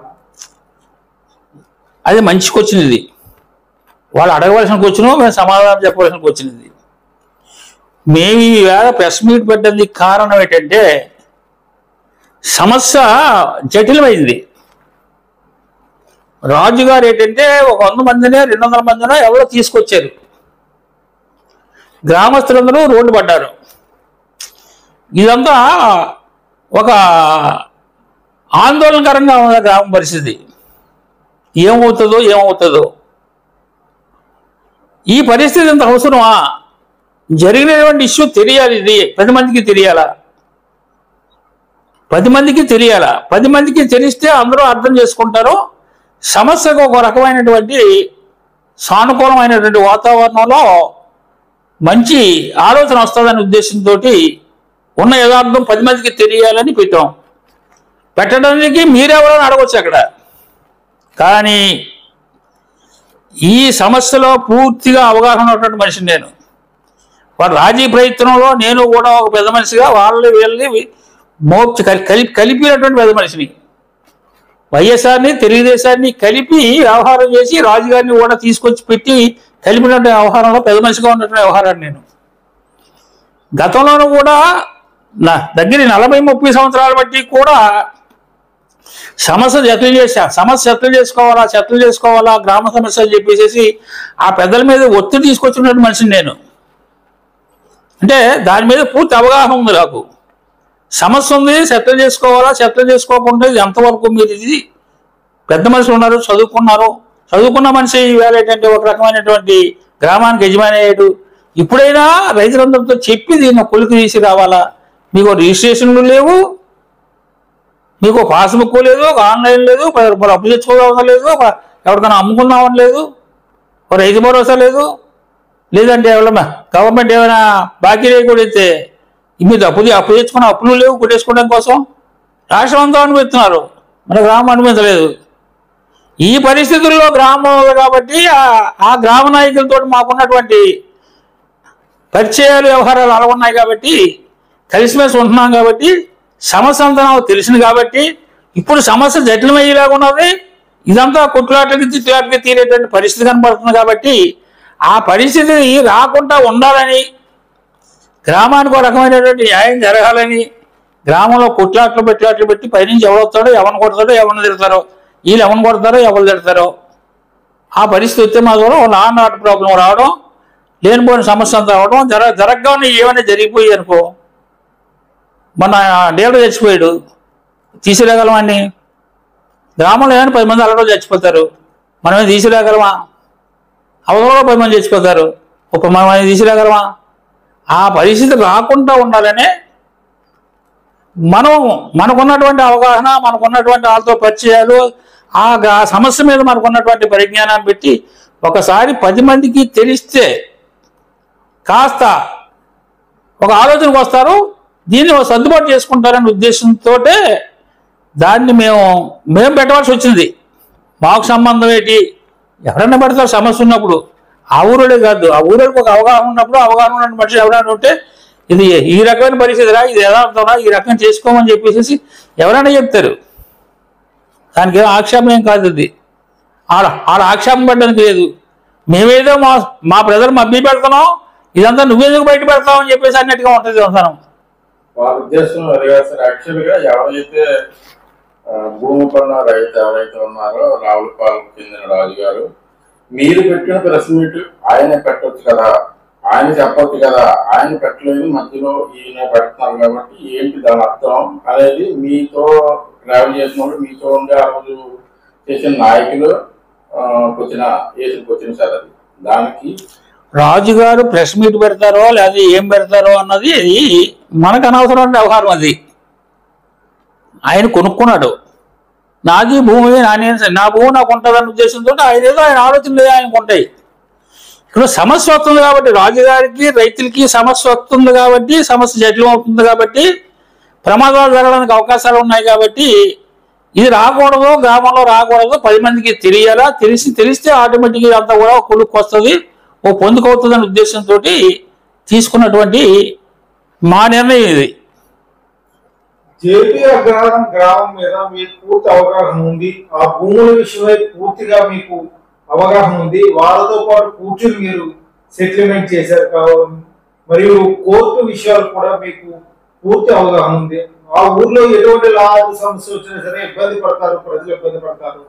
అది మంచి క్వశ్చన్. ఇది వాళ్ళు అడగవలసిన క్వశ్చన్, మేము సమాధానం చెప్పవలసిన క్వశ్చన్. ఇది మేము ఈవేళ ప్రెస్ మీట్ పెట్టడానికి కారణం ఏంటంటే సమస్య జటిలమైంది. రాజుగారు ఏంటంటే 100 మందినే 200 మందినో ఎవరో తీసుకొచ్చారు. గ్రామస్తులందరూ రోడ్డు పడ్డారు. ఇదంతా ఒక ఆందోళనకరంగా ఉన్న గ్రామ పరిస్థితి. ఏమవుతుందో ఈ పరిస్థితి ఎంత అవసరమా? జరిగినటువంటి ఇష్యూ తెలియాలి. ఇది 10 మందికి తెలియాలా? 10 మందికి తెలియాలా? 10 మందికి తెలిస్తే అందరూ అర్థం చేసుకుంటారు. సమస్యకు ఒక రకమైనటువంటి సానుకూలమైనటువంటి వాతావరణంలో మంచి ఆలోచన వస్తుందనే ఉద్దేశంతో ఉన్న యథార్థం 10 మందికి తెలియాలని పెట్టడానికి మీరెవరని అడగవచ్చు అక్కడ. కానీ ఈ సమస్యలో పూర్తిగా అవగాహన ఉన్నటువంటి మనిషిని నేను. వాడు రాజీ ప్రయత్నంలో నేను కూడా ఒక పెద్ద మనిషిగా వీళ్ళని కలిపినటువంటి పెద్ద మనిషిని. వైఎస్ఆర్ని తెలుగుదేశాన్ని కలిపి వ్యవహారం చేసి రాజుగారిని కూడా తీసుకొచ్చి పెట్టి కలిపినటువంటి వ్యవహారంలో పెద్ద మనిషిగా ఉన్నటువంటి వ్యవహారాన్ని నేను. గతంలోనూ కూడా నా దగ్గర 40-30 సంవత్సరాల బట్టి కూడా సమస్య సెటిల్ చేసుకోవాలా గ్రామ సమస్య అని చెప్పేసి ఆ పెద్దల మీద ఒత్తిడి తీసుకొచ్చినటువంటి మనిషిని నేను. అంటే దాని మీద పూర్తి అవగాహన ఉంది నాకు. సమస్య ఉంది, సెటిల్ చేసుకోకుండా ఇది ఎంతవరకు మీరు ఇది పెద్ద మనుషులు ఉన్నారు, చదువుకున్న మనిషి ఈవేళ ఏంటంటే ఒక రకమైనటువంటి గ్రామానికి యజమాని అయ్యాడు. ఇప్పుడైనా రైతులందరితో చెప్పి దీన్ని కొలికి తీసి రావాలా. మీకు రిజిస్ట్రేషన్లు లేవు, మీకు పాస్బుక్ లేదు, ఆన్లైన్ లేదు, 10 రూపాయలు అప్పు తెచ్చుకోవడం లేదు, ఎవరికైనా అమ్ముకుందామని లేదు, రైతు భరోసా లేదు, లేదంటే ఎవరన్నా గవర్నమెంట్ ఏమైనా బాకీ లేకపోతే మీరు అప్పు తెచ్చుకున్న అప్పులు లేవు కొట్టేసుకోవడం కోసం రాష్ట్రం అంతా అనుభవిస్తున్నారు. మన గ్రామం అనుమతించలేదు. ఈ పరిస్థితుల్లో గ్రామంలో కాబట్టి ఆ గ్రామ నాయకులతో మాకున్నటువంటి పరిచయాలు వ్యవహారాలు అలా ఉన్నాయి కాబట్టి కలిసిమెలిసి ఉంటున్నాం కాబట్టి సమస్య అంతా నాకు తెలిసింది కాబట్టి ఇప్పుడు సమస్య జటిలమయ్యేలాగా ఉన్నది. ఇదంతా కొట్లాటకి తిట్లాటకి తీరేటువంటి పరిస్థితి కనబడుతుంది కాబట్టి ఆ పరిస్థితి రాకుండా ఉండాలని, గ్రామానికి ఒక రకమైనటువంటి న్యాయం జరగాలని, గ్రామంలో కొట్లాట్లు పెట్టి పైనుంచి ఎవడొస్తాడో ఎవరిని కొడతాడో ఎవరిని తిడతారో, వీళ్ళు ఎవరిని కొడతారో ఎవరు తిడతారో ఆ పరిస్థితి వస్తే మా ద్వారా లా అండ్ ఆర్డర్ ప్రాబ్లం రావడం, లేనిపోయిన సమస్య అంతా రావడం జరగగానే ఏమైనా జరిగిపోయి అనుకో, మన లీడర్ చచ్చిపోయాడు తీసిరాగలమని, గ్రామంలో ఏమైనా 10 మంది అలడో చచ్చిపోతారు, మనమే తీసిరాగలమా? అవసరంలో 10 మంది చచ్చిపోతారు, మనం తీసిరాగలమా? ఆ పరిస్థితి రాకుండా ఉండాలనే మనకున్నటువంటి అవగాహన, మనకున్నటువంటి వాళ్ళతో పరిచయాలు, ఆ సమస్య మీద మనకున్నటువంటి పరిజ్ఞానాన్ని పెట్టి ఒకసారి 10 మందికి తెలిస్తే కాస్త ఒక ఆలోచనకు వస్తారు, దీన్ని సర్దుబాటు చేసుకుంటారనే ఉద్దేశంతో దాన్ని మేము పెట్టవలసి వచ్చింది. మాకు సంబంధం ఏంటి? ఎవరైనా పెడతారు సమస్య ఉన్నప్పుడు. ఆ ఊరుడే కాదు, ఆ ఊరికి ఒక అవగాహన ఉన్నప్పుడు, అవగాహన ఉన్న మనిషి ఎవరైనా ఉంటే ఇది ఈ రకమైన పరిస్థితిరా, ఇది ఎలా అవుతారా, ఈ రకం చేసుకోమని చెప్పేసి ఎవరైనా చెప్తారు. దానికి ఏం ఆక్షేపం ఏం కాదు. అది ఆడ ఆక్షేపం పడ్డానికి లేదు. మేమేదో మా ప్రజలు మబ్బి పెడుతున్నాం, ఇదంతా నువ్వెందుకు బయట పెడతావు అని చెప్పేసి అన్నట్టుగా ఉంటుంది వ్యవసాయం. వాళ్ళ ఉద్దేశం యాక్చువల్గా ఎవరైతే భూమి పన్న రైతు ఎవరైతే ఉన్నారో రావులపాలెం చెందిన రాజు గారు, మీరు పెట్టిన ప్రెస్ మీట్ ఆయన పెట్టవచ్చు కదా, ఆయన చెప్పొచ్చు కదా, ఆయన పెట్టలేదు, మధ్యలో ఈయన పెడుతున్నారు కాబట్టి ఏంటి దాని అర్థం అనేది మీతో ట్రావెల్ చేసిన వాళ్ళు, మీతో ఉండే ఆ రోజు చేసిన నాయకులు వచ్చిన సార్. అది దానికి రాజుగారు ప్రెస్ మీట్ పెడతారో లేదా ఏం పెడతారో అన్నది మనకు అనవసరమైన వ్యవహారం. అది ఆయన కొనుక్కున్నాడు, నాది భూమి, నా భూమి నాకు ఉంటుందన్న ఉద్దేశంతో ఆయన ఆలోచనలు ఆయనకు ఉంటాయి. ఇక్కడ సమస్య వస్తుంది కాబట్టి, రాజుగారికి రైతులకి సమస్య వస్తుంది కాబట్టి, సమస్య జటిలం అవుతుంది కాబట్టి, ప్రమాదాలు జరగడానికి అవకాశాలు ఉన్నాయి కాబట్టి ఇది రాకూడదు, గ్రామంలో రాకూడదు, 10 మందికి తెలియాలా, తెలిస్తే ఆటోమేటిక్గా అంతా కూడా కొలుక్కు వస్తుంది, ఓ పొందుకవుతుందనే ఉద్దేశంతో తీసుకున్నటువంటి మా నిర్ణయం ఇది. జేపీ అగ్రహారం గ్రామం మీద మీకు పూర్తి అవగాహన ఉంది, ఆ భూముల విషయమై పూర్తిగా మీకు అవగాహన ఉంది, వాళ్ళతో పాటు కూర్చుని మీరు సెటిల్మెంట్ చేశారు కావాలి, మరియు కోర్టు విషయాలు కూడా మీకు పూర్తి అవగాహన ఉంది. ఆ ఊర్లో ఎటువంటి లాభ సమస్య వచ్చినా సరే ఇబ్బంది పడతారు, ప్రజలు ఇబ్బంది పడతారు,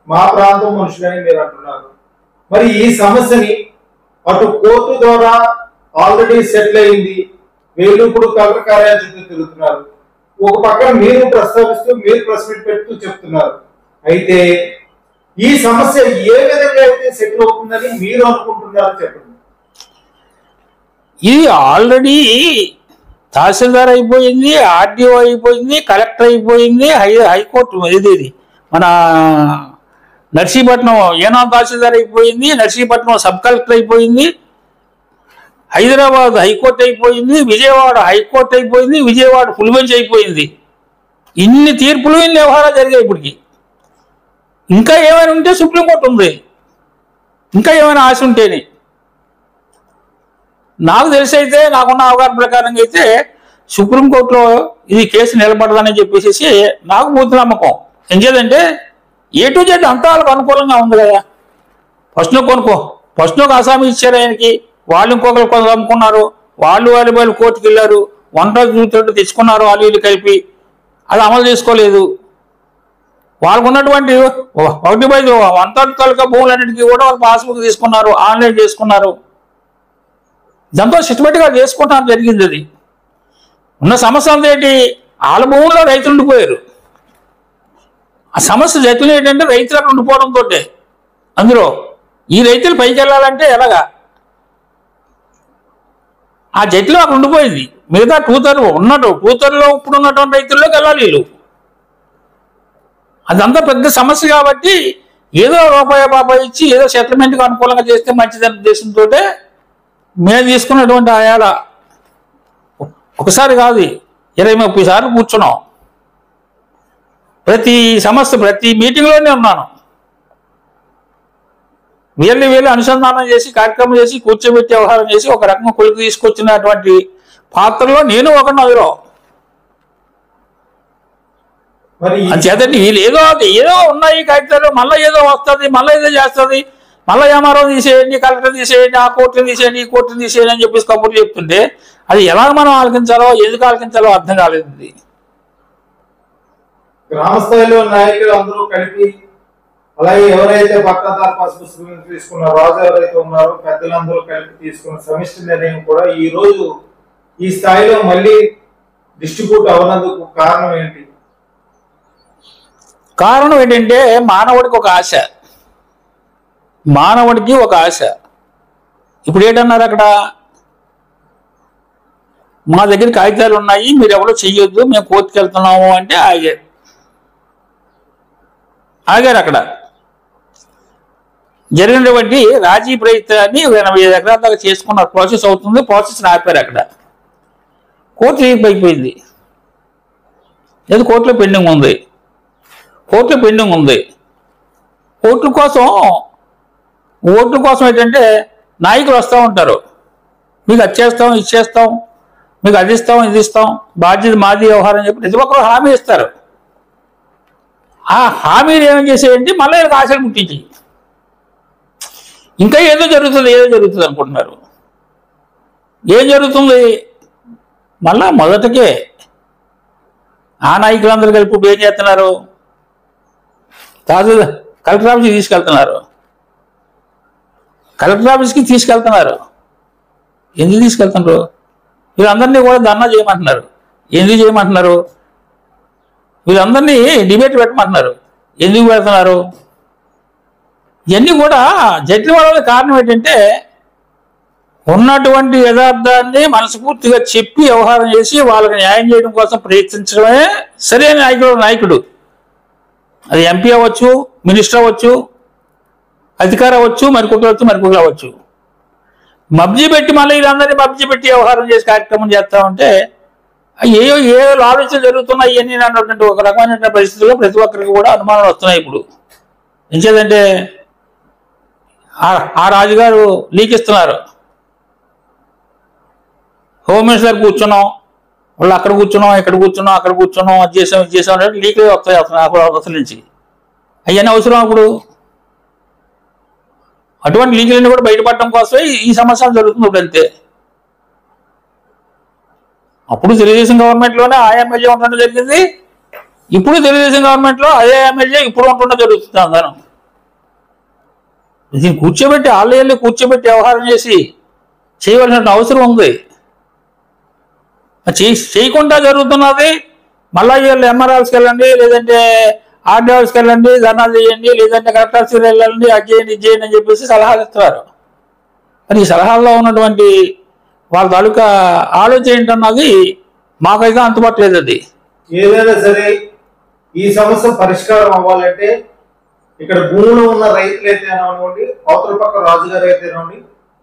మా ప్రాంతం మనుషులని మీరు అంటున్నారు. మరి ఈ సమస్యని అటు కోర్టు ద్వారా ఆల్రెడీ సెటిల్ అయింది, వీళ్ళు ఇప్పుడు కలెక్టర్ కార్యాలయం చుట్టూ తిరుగుతున్నారు, ఒక పక్కన మీరు ప్రస్తావిస్తూ మీరు ప్రెస్ మీట్ పెడుతూ చెప్తున్నారు. అయితే ఈ సమస్య ఏ విధంగా అయితే సెటిల్ అవుతుందని మీరు అనుకుంటున్నారో చెప్పండి. ఇది ఆల్రెడీ తహసీల్దార్ అయిపోయింది, ఆర్డీఓ అయిపోయింది, కలెక్టర్ అయిపోయింది, హైకోర్టు ఇది మన నర్సీపట్నం ఏనాం తహసీల్దార్ అయిపోయింది, నర్సీపట్నం సబ్ కలెక్టర్ అయిపోయింది, హైదరాబాద్ హైకోర్టు అయిపోయింది, విజయవాడ హైకోర్టు అయిపోయింది, విజయవాడ ఫుల్ బెంచ్ అయిపోయింది. ఇన్ని తీర్పులు, ఇన్ని వ్యవహారాలు జరిగాయి. ఇప్పటికి ఇంకా ఏమైనా ఉంటే సుప్రీంకోర్టు ఉంది, ఇంకా ఏమైనా ఆశ ఉంటేనే. నాకు తెలిసి అయితే, నాకున్న అవగాహన ప్రకారంగా అయితే సుప్రీంకోర్టులో ఇది కేసు నిలబడదని చెప్పేసి నాకు పూర్తి నమ్మకం. ఏం చేయాలంటే A to Z అంతా వాళ్ళకి అనుకూలంగా ఉంది కదా. ఫస్ట్ ఒక అసామి ఇచ్చారు ఆయనకి, వాళ్ళు ఇంకొకరు కొంత అమ్ముకున్నారు, వాళ్ళు కోర్టుకు వెళ్ళారు, 1 తెచ్చుకున్నారు, వాళ్ళు వీళ్ళు కలిపి అది అమలు చేసుకోలేదు. వాళ్ళకు ఉన్నటువంటి 1/1 తాలూకా భూములన్నిటికీ కూడా వాళ్ళు పాస్బుక్ తీసుకున్నారు, ఆన్లైన్ చేసుకున్నారు, దాంతో సిస్టమేటిక్గా చేసుకుంటాం జరిగింది. అది ఉన్న సమస్య అంతా ఏంటి, వాళ్ళ భూముల్లో రైతులు ఉండిపోయారు. ఆ సమస్య జతులు ఏంటంటే రైతులకు ఉండిపోవడంతో, అందులో ఈ రైతులు పైకి వెళ్ళాలంటే ఎలాగా, ఆ జట్లు అక్కడ ఉండిపోయింది. మిగతా 2/3 ఇప్పుడు ఉన్నటువంటి రైతుల్లోకి వెళ్ళాలి వీళ్ళు. అదంతా పెద్ద సమస్య కాబట్టి ఏదో రూపాయి ఇచ్చి ఏదో సెటిల్మెంట్కి అనుకూలంగా చేస్తే మంచిదనే ఉద్దేశంతో మేము తీసుకున్నటువంటి ఆయాల ఒకసారి కాదు 20-30 సార్లు కూర్చున్నాం. ప్రతి సమస్య ప్రతి మీటింగ్లోనే ఉన్నాను. వీళ్ళు అనుసంధానం చేసి కార్యక్రమం చేసి కూర్చోబెట్టి వ్యవహారం చేసి ఒక రకంగా కొలికి తీసుకొచ్చినటువంటి పాత్రలో నేను ఒక నదులో. అంచేతండి వీళ్ళు ఏదో ఉన్నాయి కాగితాలు, మళ్ళీ ఏదో వస్తుంది, మళ్ళీ ఏదో చేస్తుంది, మళ్ళీ ఎంఆర్ఓ తీసేయండి, కలెక్టర్ తీసేయండి, ఆ కోర్టుని తీసేయండి, ఈ కోర్టుని తీసేయండి అని చెప్పేసి కబుర్లు చెప్తుంటే అది ఎలా మనం ఆలకించాలో ఎందుకు ఆలకించాలో అర్థం కాలేదు. గ్రామ స్థాయిలో నాయకులు అందరూ కలిపి, అలాగే ఎవరైతే పట్టాదారు పాస్ పుస్తకం తీసుకున్న రాజు ఎవరైతే ఉన్నారో పెద్దలందరూ కలిపి తీసుకున్న సమిష్టి నిర్ణయం కూడా ఈ రోజు ఈ స్థాయిలో మళ్ళీ డిస్ట్రిబ్యూట్ అవనందుకు కారణం ఏంటి? కారణం ఏంటంటే మానవుడికి ఒక ఆశ. ఇప్పుడు ఏంటన్నారు అక్కడ, మా దగ్గర కాగితాలు ఉన్నాయి, మీరు ఎవరో చెయ్యొద్దు, మేము కోర్టుకు వెళ్తున్నాము అంటే ఆగారు. అక్కడ జరిగినటువంటి రాజీ ప్రయత్నాన్ని 85 ఎకరాల దాకా చేసుకున్నారు. ప్రాసెస్ అవుతుంది, ప్రాసెస్ ఆపారు. అక్కడ కోర్టు అయిపోయింది, లేదు కోర్టులో పెండింగ్ ఉంది. ఓట్ల కోసం ఏంటంటే నాయకులు వస్తూ ఉంటారు, మీకు అది చేస్తాం, ఇది చేస్తాం, మీకు అది ఇస్తాం, ఇది ఇస్తాం, బాధ్యత మాది వ్యవహారం చెప్పి ప్రతి ఒక్కరు హామీ ఇస్తారు. ఆ హామీలు ఏమని చేసేయండి, మళ్ళీ ఆశలు పుట్టించి ఇంకా ఏదో జరుగుతుంది అనుకుంటున్నారు. ఏం జరుగుతుంది? మళ్ళా మొదటకే ఆ నాయకులందరూ కలిపి ఇప్పుడు ఏం చేస్తున్నారు, కలెక్టర్ ఆఫీస్కి తీసుకెళ్తున్నారు. ఎందుకు తీసుకెళ్తున్నారు? వీళ్ళందరినీ కూడా ధర్నా చేయమంటున్నారు. ఎందుకు చేయమంటున్నారు? వీళ్ళందరినీ డిబేట్ పెట్టమంటున్నారు. ఎందుకు పెడుతున్నారు? ఇవన్నీ కూడా జడ్జి వాళ్ళ కారణం ఏంటంటే ఉన్నటువంటి యథార్థాన్ని మనస్ఫూర్తిగా చెప్పి వ్యవహారం చేసి వాళ్ళకి న్యాయం చేయడం కోసం ప్రయత్నించడమే సరైన నాయకుడు. అది ఎంపీ అవ్వచ్చు, మినిస్టర్ అవ్వచ్చు, అధికారం అవ్వచ్చు, మరికొకరు అవ్వచ్చు. మబ్జీ పెట్టి మళ్ళీ వీళ్ళందరినీ మబ్జీ పెట్టి వ్యవహారం చేసి కార్యక్రమం చేస్తా ఉంటే ఏ ఆలోచనలు జరుగుతున్నాయి ఇవన్నీ అన్నటువంటి ఒక రకమైన పరిస్థితుల్లో ప్రతి ఒక్కరికి కూడా అనుమానాలు వస్తున్నాయి. ఇప్పుడు ఎంచేదంటే ఆ రాజుగారు లీకిస్తున్నారు. హోమ్ మినిస్టర్ కూర్చున్నాం, వాళ్ళు అక్కడ కూర్చున్నాం, ఇక్కడ కూర్చున్నాం, అది చేసాం అంటే లీకులు వస్తాయి అసలు నుంచి. అవన్నీ అవసరం. అప్పుడు అటువంటి లీకులన్నీ కూడా బయటపడటం కోసమే ఈ సమస్య జరుగుతుంది. ఇప్పుడు అంతే. అప్పుడు తెలుగుదేశం గవర్నమెంట్లోనే ఆ ఎమ్మెల్యే ఉండడం జరిగింది, ఇప్పుడు తెలుగుదేశం గవర్నమెంట్లో అదే ఎమ్మెల్యే ఇప్పుడు ఉండడం జరుగుతుంది. అందరం దీన్ని కూర్చోబెట్టి వ్యవహారం చేసి చేయవలసిన అవసరం ఉంది. చేయకుండా జరుగుతున్నది. మళ్ళా వీళ్ళు ఎంఆర్ఆర్స్కి వెళ్ళండి, లేదంటే ఆర్డీఆర్స్కి వెళ్ళండి, ధర్నాలు చేయండి, లేదంటే కలెక్టర్ ఆఫీస్కి వెళ్ళండి, అది చేయండి, ఇది చేయండి అని చెప్పేసి సలహాలు ఇస్తున్నారు. మరి ఈ సలహాల్లో ఉన్నటువంటి వాళ్ళ తాలూకా ఆలోచన ఏంటన్నది మాకైతే అంతుపట్టలేదు. అది ఏదైనా సరే ఈ సమస్య పరిష్కారం అవ్వాలంటే ఇక్కడ భూమిలో ఉన్న రైతులు అయితే అనివ్వండి, అవతల పక్క రాజుగారు అయితే అనివ్వండి,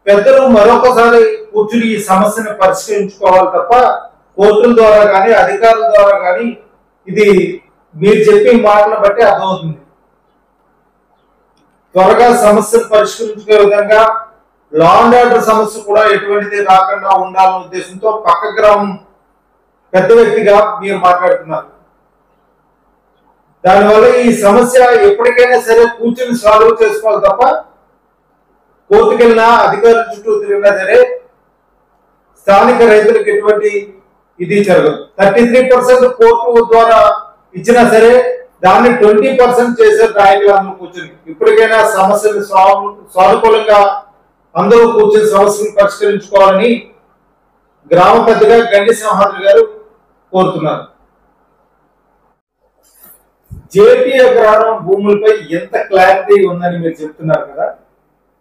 పెద్దలు మరొకసారి కూర్చుని ఈ సమస్యను పరిష్కరించుకోవాలి తప్ప కోర్టుల ద్వారా కానీ అధికారుల ద్వారా కానీ ఇది మీరు చెప్పే మాటలను బట్టి అర్థమవుతుంది. త్వరగా సమస్యను పరిష్కరించుకునే విధంగా లా అండ్ ఆర్డర్ సమస్య కూడా ఎటువంటిది రాకుండా ఉండాలనే ఉద్దేశంతో పక్క గ్రామం పెద్ద వ్యక్తిగా మీరు మాట్లాడుతున్నారు. దానివల్ల ఈ సమస్య ఎప్పటికైనా సరే కూర్చుని సాల్వ్ చేసుకోవాలి తప్ప కోర్టుకు వెళ్ళినా అధికారుల చుట్టూ తిరిగినా సరే స్థానిక రైతులకు ఎటువంటి ఇది జరగదు. 33% కోర్టు ద్వారా ఇచ్చినా సరే దాన్ని 20% చేసే నాయకులు అందరూ కూర్చుని ఇప్పటికైనా సమస్యలు సానుకూలంగా అందరూ కూర్చుని సమస్యను పరిష్కరించుకోవాలని గ్రామ పెద్దగా గండి సింహాద్రి గారు కోరుతున్నారు. జేపీఏ గ్రామం భూములపై ఎంత క్లారిటీ ఉందని మీరు చెప్తున్నారు కదా,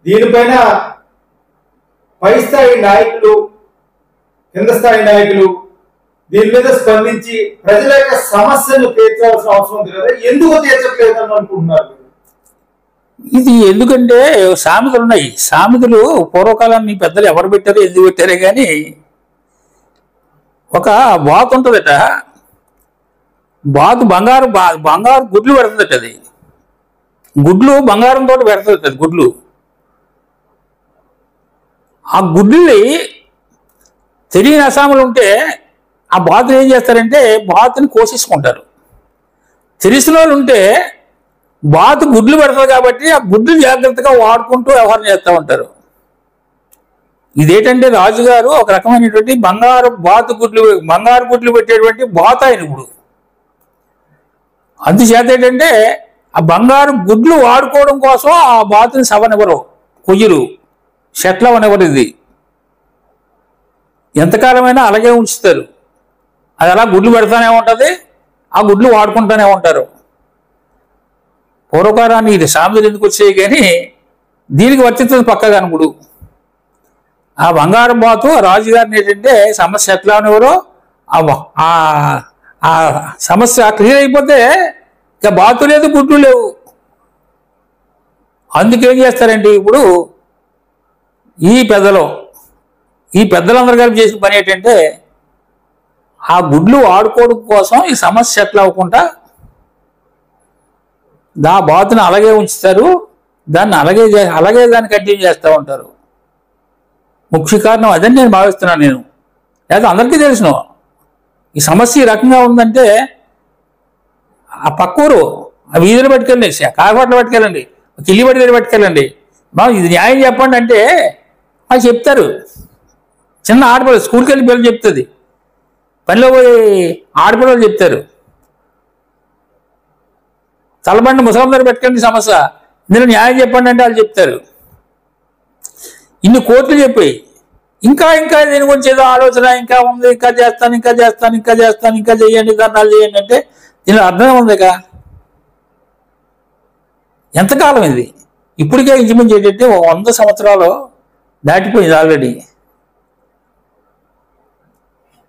దీనిపైన పై స్థాయి నాయకులు, కింద స్థాయి నాయకులు దీని మీద స్పందించి ప్రజల యొక్క సమస్యను తీర్చాల్సిన అవసరం ఉంది కదా, ఎందుకు తీర్చట్లేదని అనుకుంటున్నారు? ఇది ఎందుకంటే సామెతలు ఉన్నాయి. సామెతలు పూర్వకాలాన్ని పెద్దలు ఎవరు పెట్టారో ఎందుకు పెట్టారే కానీ ఒక వాత ఉంటుందట, బాతు బంగారు గుడ్లు పెడుతుందట. అది గుడ్లు బంగారంతో పెడుతుంది అది గుడ్లు. ఆ గుడ్లని తెలియని అసాములు ఉంటే ఆ బాతులు ఏం చేస్తారంటే బాతుని కోసేసుకుంటారు. తెలిసిన వాళ్ళు ఉంటే బాతు గుడ్లు పెడతారు కాబట్టి ఆ గుడ్లు జాగ్రత్తగా వాడుకుంటూ వ్యవహారం చేస్తూ ఉంటారు. ఇదేంటంటే రాజుగారు ఒక రకమైనటువంటి బంగారు గుడ్లు పెట్టేటువంటి బాత ఆయన ఇప్పుడు. అందుచేత ఏంటంటే ఆ బంగారు గుడ్లు వాడుకోవడం కోసం ఆ బాతుని సవనివ్వరు, కొయ్యరు, షెట్ల అవనివ్వరు. ఇది ఎంతకాలమైనా అలాగే ఉంచుతారు. అది అలా గుడ్లు పెడతానే ఉంటుంది, ఆ గుడ్లు వాడుకుంటూనే ఉంటారు. పూర్వకాలాన్ని ఇది సామెతలు ఎందుకు వచ్చాయి కానీ దీనికి వర్తిస్తుంది పక్కగా అనుకుడు. ఆ బంగారం బాతు రాజుగారిని ఏంటంటే సమస్య ఎట్లా అనేవారో ఆ సమస్య క్లియర్ అయిపోతే ఇక బాతు లేదు, గుడ్లు లేవు. అందుకేం చేస్తారంటే ఇప్పుడు ఈ పెద్దలందరూ కలిపి చేసిన పని ఏంటంటే ఆ గుడ్లు వాడుకోవడం కోసం ఈ సమస్య ఎట్లా అవ్వకుండా బాతుని అలాగే ఉంచుతారు, దాన్ని అలాగే దాన్ని కంటిన్యూ చేస్తూ ఉంటారు. ముఖ్య కారణం అదని నేను భావిస్తున్నాను. నేను లేదా అందరికీ తెలుసును ఈ సమస్య ఈ రకంగా ఉందంటే ఆ పక్కూరు ఆ వీధులు పట్టుకెళ్ళండి, కాకపట్లు పట్టుకెళ్ళండి, కిల్లిబడి దగ్గర పట్టుకెళ్ళండి, ఇది న్యాయం చెప్పండి అంటే అది చెప్తారు. చిన్న ఆడపిల్ల స్కూల్కి వెళ్ళి పిల్లలు చెప్తుంది, పనిలో పోయి ఆడపిల్లలు చెప్తారు. తలబండి ముసలం దగ్గర పెట్టుకెళ్ళండి సమస్య, ఇందులో న్యాయం చెప్పండి అంటే వాళ్ళు చెప్తారు. ఇన్ని కోర్టులు చెప్పాయి, ఇంకా దీని గురించి ఏదో ఆలోచన ఇంకా ఉంది, ఇంకా చేయండి, ధర్నాలు చేయండి అంటే దీనిలో అర్థం ఉంది. ఎంతకాలం ఇది? ఇప్పటికే ఇంచుమించు ఏంటంటే 100 సంవత్సరాలు దాటిపోయింది ఆల్రెడీ.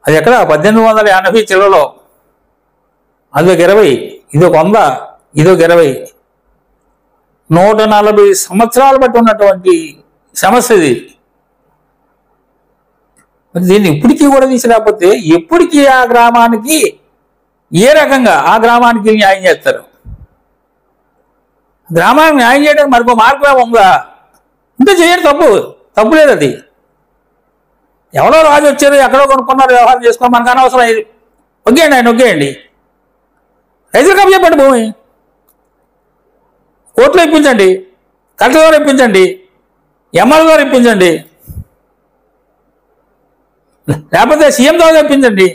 అది ఎక్కడ 1880 చిల్లలో, అదొక 20, ఇదొక 100, ఇదొక 20, 140 సంవత్సరాలు బట్టి ఉన్నటువంటి సమస్య ఇది. దీన్ని ఇప్పటికీ కూడా తీసుకురాకపోతే ఎప్పటికీ ఆ గ్రామానికి ఏ రకంగా ఆ గ్రామానికి న్యాయం చేస్తారు? గ్రామానికి న్యాయం చేయడానికి మరొక మార్గం ఉందా? ఇంతే చేయడం తప్పు లేదు. అది ఎవరో రాజు వచ్చారు, ఎక్కడో కొనుక్కున్నారు, వ్యవహారం చేసుకో, మనకు అనవసరం. ఒకేయండి రైతులు కప్పు చెప్పండి, భూమి కోర్టులో ఇప్పించండి, కలెక్టర్ ద్వారా ఇప్పించండి, ఎమ్మెల్యే ద్వారా ఇప్పించండి, లేకపోతే సీఎం ద్వారా ఇప్పించండి,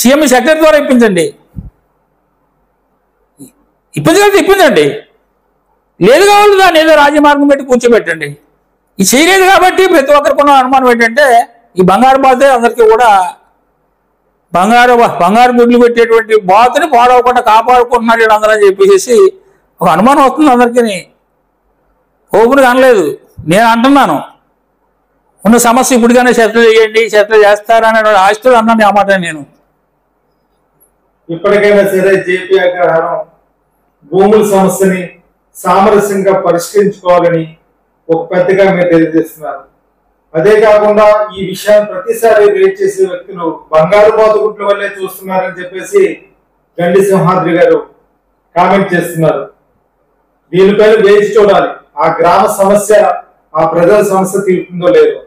సీఎం సెక్రటరీ ద్వారా ఇప్పించండి. ఇప్పించండి. లేదు కావాలి దాన్ని ఏదో రాజమార్గం పెట్టి కూర్చోబెట్టండి. ఇది చేయలేదు కాబట్టి ప్రతి ఒక్కరికి ఉన్న అనుమానం ఏంటంటే ఈ బంగారు బాతే అందరికీ కూడా బంగారు గుడ్లు పెట్టేటువంటి బాతుని పాడవకుండా కాపాడుకుంటున్నాడు వీళ్ళందరూ అని చెప్పేసి ఒక అనుమానం వస్తుంది అందరికీ. ఓపెన్గా అనలేదు, నేను అంటున్నాను. ఉన్న సమస్య ఇప్పటికైనా సెటిల్ చేస్తారనే ఆశతో అన్నాను ఆ మాట. నేను ఇప్పటికైనా సరే జేపీ అగ్రహారం భూముల సమస్యని సామరస్యంగా పరిష్కరించుకోవాలని ఒక పెద్దగా మీరు తెలియజేస్తున్నారు. అదే కాకుండా ఈ విషయాన్ని ప్రతిసారి రేట్ చేసే వ్యక్తులు బంగారు బాతుగుట్ల వల్లే చూస్తున్నారని చెప్పేసి గండి సింహాద్రి గారు కామెంట్ చేస్తున్నారు. దీనిపైన వేచి చూడాలి, ఆ గ్రామ సమస్య, ఆ ప్రజల సమస్య తీరుతుందో లేదో.